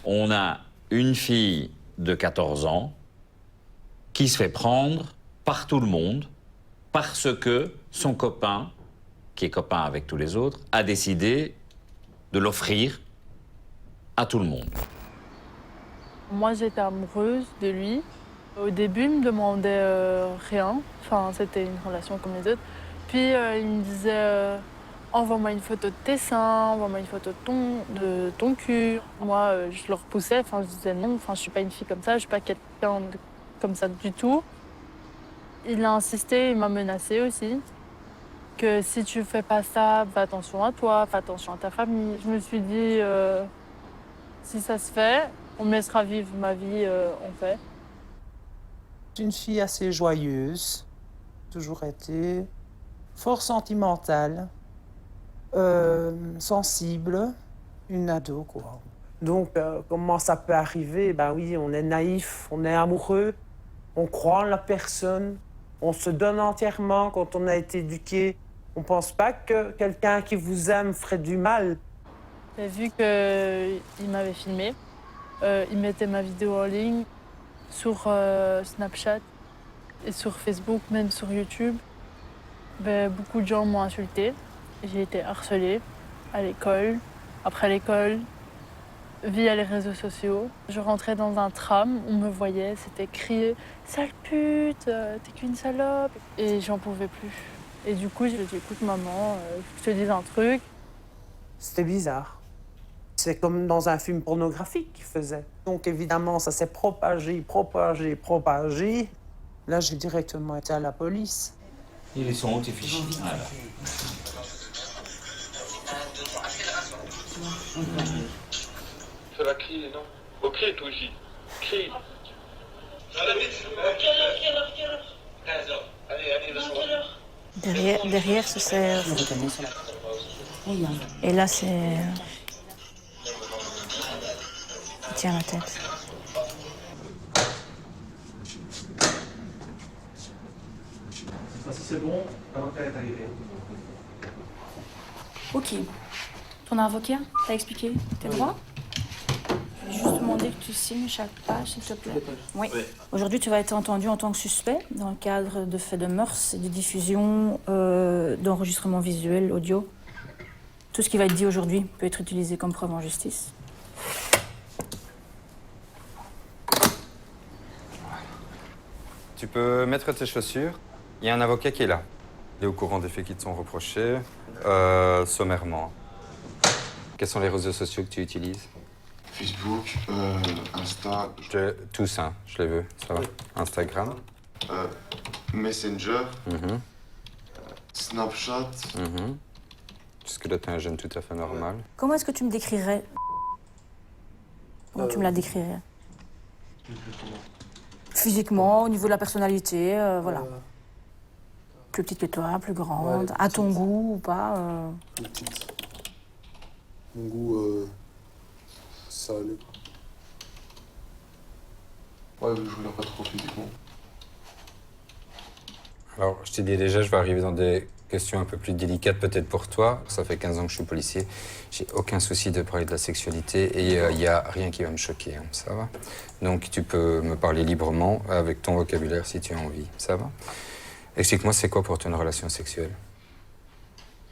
On a une fille de 14 ans qui se fait prendre par tout le monde parce que son copain, qui est copain avec tous les autres, a décidé de l'offrir à tout le monde. Moi, j'étais amoureuse de lui. Au début, il me demandait rien. Enfin, c'était une relation comme les autres. Puis, il me disait envoie-moi une photo de tes seins, envoie-moi une photo de ton cul. Moi, je le repoussais. Enfin, je disais non. Enfin, je suis pas une fille comme ça. Je suis pas quelqu'un comme ça du tout. Il a insisté, il m'a menacé aussi. Que si tu fais pas ça, fais attention à toi, fais attention à ta famille. Je me suis dit, si ça se fait, on me laissera vivre ma vie, on fait. Une fille assez joyeuse, toujours été, fort sentimentale, sensible, une ado, quoi. Donc, comment ça peut arriver? Ben oui, on est naïf, on est amoureux, on croit en la personne, on se donne entièrement quand on a été éduqué. On pense pas que quelqu'un qui vous aime ferait du mal. J'ai vu qu'il m'avait filmé. Il mettait ma vidéo en ligne sur Snapchat et sur Facebook, même sur YouTube. Ben, beaucoup de gens m'ont insultée. J'ai été harcelée à l'école, après l'école, via les réseaux sociaux. Je rentrais dans un tram, on me voyait, c'était crier « Sale pute, t'es qu'une salope !» Et j'en pouvais plus. Et du coup, je lui ai dit « Écoute maman, je te dis un truc. » C'était bizarre. C'est comme dans un film pornographique qu'il faisait. Donc évidemment, ça s'est propagé. Là, j'ai directement été à la police. Ils sont où tes fichiers? Ça va crier, non? Ok, toi aussi. Crie. Derrière se serre. Et là, c'est. Il tient la tête. Si c'est bon, l'avocat est arrivé. Ok. Ton avocat t'a expliqué tes droits? Je vais juste demander que tu signes chaque page, s'il te plaît. Oui. Aujourd'hui, tu vas être entendu en tant que suspect dans le cadre de faits de mœurs et de diffusion d'enregistrement visuel, audio. Tout ce qui va être dit aujourd'hui peut être utilisé comme preuve en justice. Tu peux mettre tes chaussures. Il y a un avocat qui est là. Il est au courant des faits qui te sont reprochés, sommairement. Quels sont les réseaux sociaux que tu utilises? Facebook, Insta, Tous, hein, je les veux, ça va. Instagram. Messenger, Snapchat. Jusque-là, t'es un jeune tout à fait normal. Comment est-ce que tu me décrirais? Comment tu me la décrirais? Physiquement, au niveau de la personnalité, voilà. Plus petite que toi, plus grande, à ton goût ou pas Petite. Mon goût, ça allait. Ouais, je regarde pas trop physiquement. Alors, je t'ai dit déjà, je vais arriver dans des questions un peu plus délicates peut-être pour toi. Ça fait 15 ans que je suis policier. J'ai aucun souci de parler de la sexualité et il n'y a rien qui va me choquer, hein, ça va? Donc tu peux me parler librement avec ton vocabulaire si tu as envie, ça va? Explique-moi, c'est quoi pour toi une relation sexuelle?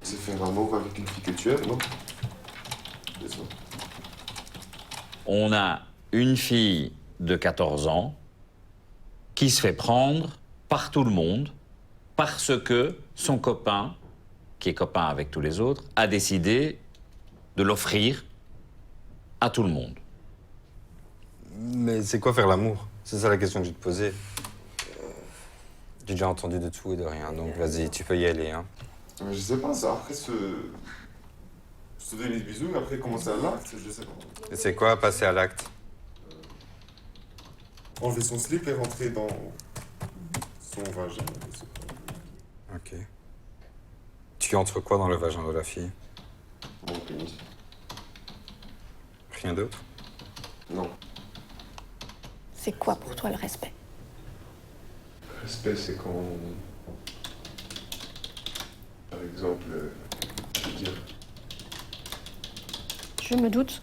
C'est faire l'amour avec une fille que tu aimes, non? C'est ça. On a une fille de 14 ans qui se fait prendre par tout le monde parce que son copain, qui est copain avec tous les autres, a décidé de l'offrir à tout le monde. Mais c'est quoi faire l'amour? C'est ça la question que je vais te poser. J'ai déjà entendu de tout et de rien, donc vas-y, tu peux y aller, hein. Mais je sais pas, ça après se donner des bisous, mais après commencer à l'acte, je sais pas. Et c'est quoi passer à l'acte? Enlever son slip et rentrer dans son vagin, je sais pas. Ok. Tu entres quoi dans le vagin de la fille? Mon pénis. Rien d'autre? Non. C'est quoi pour toi le respect? Le respect, c'est quand... Par exemple, je veux dire... Je me doute.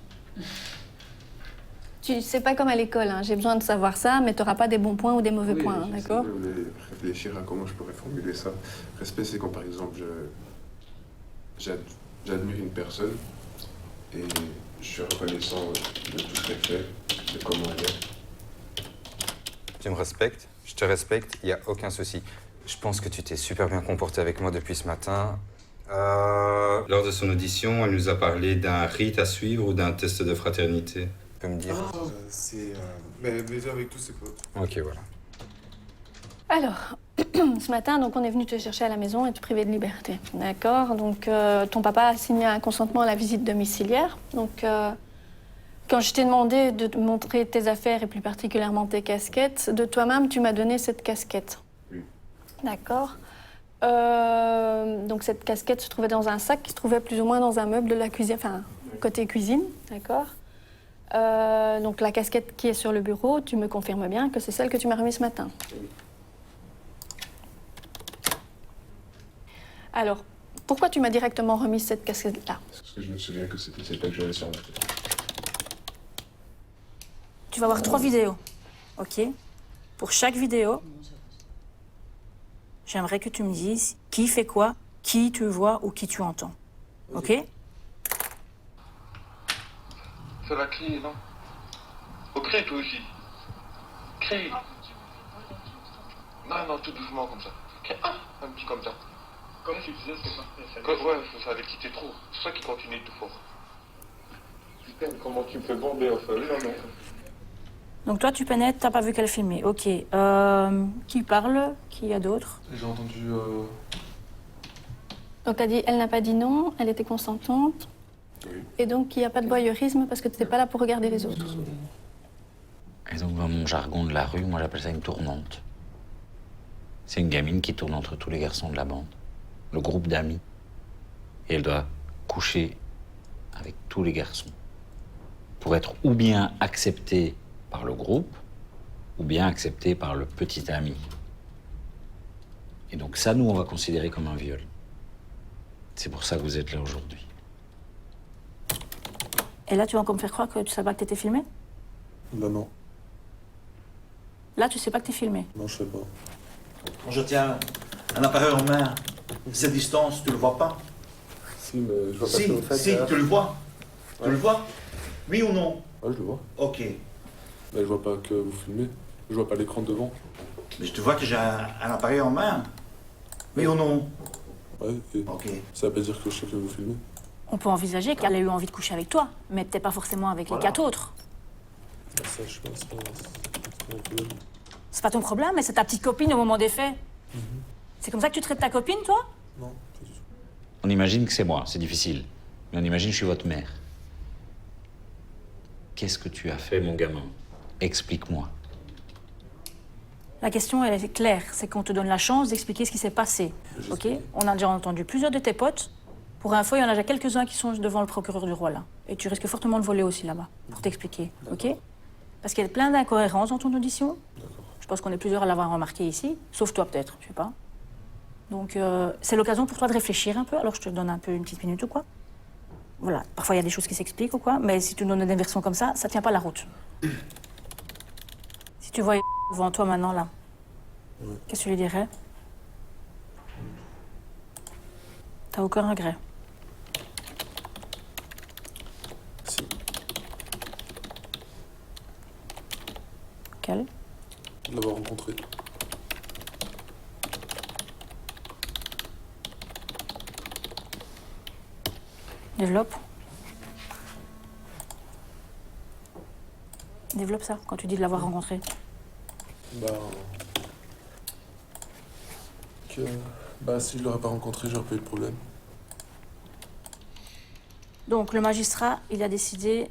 C'est pas comme à l'école, hein. J'ai besoin de savoir ça, mais tu n'auras pas des bons points ou des mauvais Oui, points, hein, d'accord? Je voulais réfléchir à comment je pourrais formuler ça. Respect, c'est quand par exemple j'admire une personne et je suis reconnaissant de tout ce qu'elle fait, de comment elle est. Tu me respectes, je te respecte, il n'y a aucun souci. Je pense que tu t'es super bien comporté avec moi depuis ce matin. Lors de son audition, elle nous a parlé d'un rite à suivre ou d'un test de fraternité. Tu peux me dire? C'est baiser avec tous ses potes. Ok, voilà. Alors, ce matin, donc, on est venu te chercher à la maison et te priver de liberté, d'accord? Donc, ton papa a signé un consentement à la visite domiciliaire. Donc, quand je t'ai demandé de te montrer tes affaires et plus particulièrement tes casquettes, de toi-même, tu m'as donné cette casquette. Oui. D'accord. Donc, cette casquette se trouvait dans un sac qui se trouvait plus ou moins dans un meuble de la cuisine, enfin, côté cuisine, d'accord? Donc, la casquette qui est sur le bureau, tu me confirmes bien que c'est celle que tu m'as remise ce matin. Oui. Alors, pourquoi tu m'as directement remis cette casquette-là? Parce que je me souviens que c'était celle que j'avais sur la tête. Tu vas voir 3 vidéos, ok? Pour chaque vidéo, j'aimerais que tu me dises qui fait quoi, qui tu vois ou qui tu entends, ok? C'est la clé, non? Oh, crie toi aussi. Crie. Non, tout doucement comme ça. Crie. Ah, un petit comme ça. Comme tu disais, c'est parfait. Ouais, ça avait quitté trop. C'est ça qui continue tout fort. Putain, comment tu me fais bomber au feu? Non, mais... Donc toi, tu pénètres, t'as pas vu qu'elle filmait, ok. Qui parle? Qui y a d'autres? J'ai entendu... Donc, t'as dit, elle n'a pas dit non, elle était consentante. Oui. Et donc, il n'y a pas de voyeurisme parce que tu n'étais pas là pour regarder les autres. Et donc, dans mon jargon de la rue, moi, j'appelle ça une tournante. C'est une gamine qui tourne entre tous les garçons de la bande, le groupe d'amis. Et elle doit coucher avec tous les garçons pour être ou bien acceptée par le groupe, ou bien acceptée par le petit ami. Et donc ça, nous, on va considérer comme un viol. C'est pour ça que vous êtes là aujourd'hui. Et là, tu vas encore me faire croire que tu savais pas que t'étais filmé? Bah non. Là, tu sais pas que t'es filmé. Non, je sais pas. Quand je tiens un appareil en main, cette distance, tu le vois pas? Si, mais je vois pas ce que vous faites. Si, tu le vois. Tu le vois? Oui ou non? Ouais, je le vois. Ok. Mais je vois pas que vous filmez. Je vois pas l'écran devant. Mais je te vois que j'ai un appareil en main. Oui ou non? Ouais, et Ok. ça veut pas dire que je sais que vous filmez. On peut envisager qu'elle ait eu envie de coucher avec toi, mais peut-être pas forcément avec les 4 autres. Bah, ça, je sais pas, c'est pas mon problème. C'est pas ton problème, mais c'est ta petite copine au moment des faits. C'est comme ça que tu traites ta copine, toi? Non, pas du tout. On imagine que c'est moi, c'est difficile. Mais on imagine que je suis votre mère. Qu'est-ce que tu as fait, mon gamin? Explique-moi. La question, elle est claire. C'est qu'on te donne la chance d'expliquer ce qui s'est passé. Ok? On a déjà entendu plusieurs de tes potes. Pour info, il y en a déjà quelques-uns qui sont devant le procureur du roi, là. Et tu risques fortement de voler aussi, là-bas, pour t'expliquer. Ok? Parce qu'il y a plein d'incohérences dans ton audition. Je pense qu'on est plusieurs à l'avoir remarqué ici. Sauf toi, peut-être, je sais pas. Donc, c'est l'occasion pour toi de réfléchir un peu. Alors, je te donne un peu une petite minute ou quoi. Voilà. Parfois, il y a des choses qui s'expliquent ou quoi. Mais si tu donnes des versions comme ça tient pas la route. Si tu vois devant toi maintenant, là, qu'est-ce que tu lui dirais? T'as aucun regret? Si. Quel? De l'avoir rencontré. Développe. Développe ça, quand tu dis de l'avoir rencontré. Bah... Bah, si je l'aurais pas rencontré, j'aurais pas eu de problème. Donc, le magistrat, il a décidé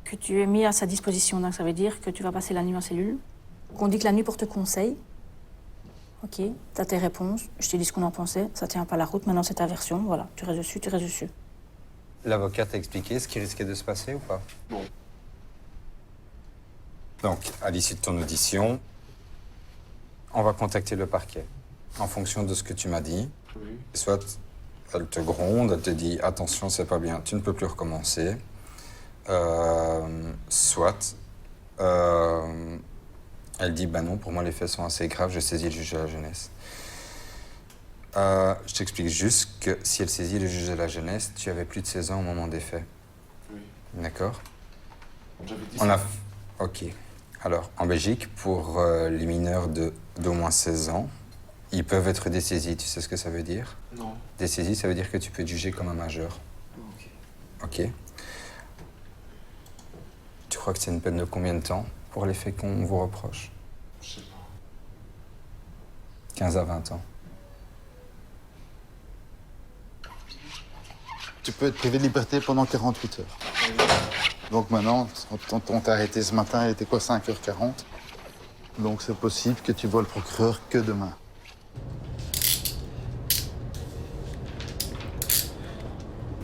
que tu es mis à sa disposition. Donc, ça veut dire que tu vas passer la nuit en cellule. Qu'on dit que la nuit porte conseil. Ok, t'as tes réponses. Je t'ai dit ce qu'on en pensait. Ça tient pas la route. Maintenant, c'est ta version. Voilà, tu restes dessus, tu restes dessus. L'avocat t'a expliqué ce qui risquait de se passer ou pas? Bon. Donc, à l'issue de ton audition, on va contacter le parquet en fonction de ce que tu m'as dit. Oui. Soit elle te gronde, elle te dit « Attention, c'est pas bien, tu ne peux plus recommencer. » Soit Elle dit, bah non, pour moi les faits sont assez graves, je saisis le juge de la jeunesse. Je t'explique juste que si elle saisit le juge de la jeunesse, tu avais plus de 16 ans au moment des faits. Oui. D'accord? J'avais dit On ça. a... Ok. Alors, en Belgique, pour les mineurs d'au moins 16 ans, ils peuvent être dessaisis. Tu sais ce que ça veut dire? Non. Dessaisi, ça veut dire que tu peux être jugé comme un majeur. Ok. Ok. Tu crois que c'est une peine de combien de temps pour les faits qu'on vous reproche? Je sais pas. 15 à 20 ans. Tu peux être privé de liberté pendant 48 heures. Donc maintenant, on t'a arrêté ce matin, il était quoi, 5h40. Donc c'est possible que tu vois le procureur que demain.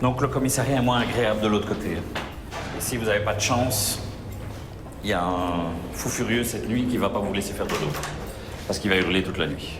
Donc le commissariat est moins agréable de l'autre côté. Et si vous n'avez pas de chance, il y a un fou furieux cette nuit qui va pas vous laisser faire dodo. Parce qu'il va hurler toute la nuit.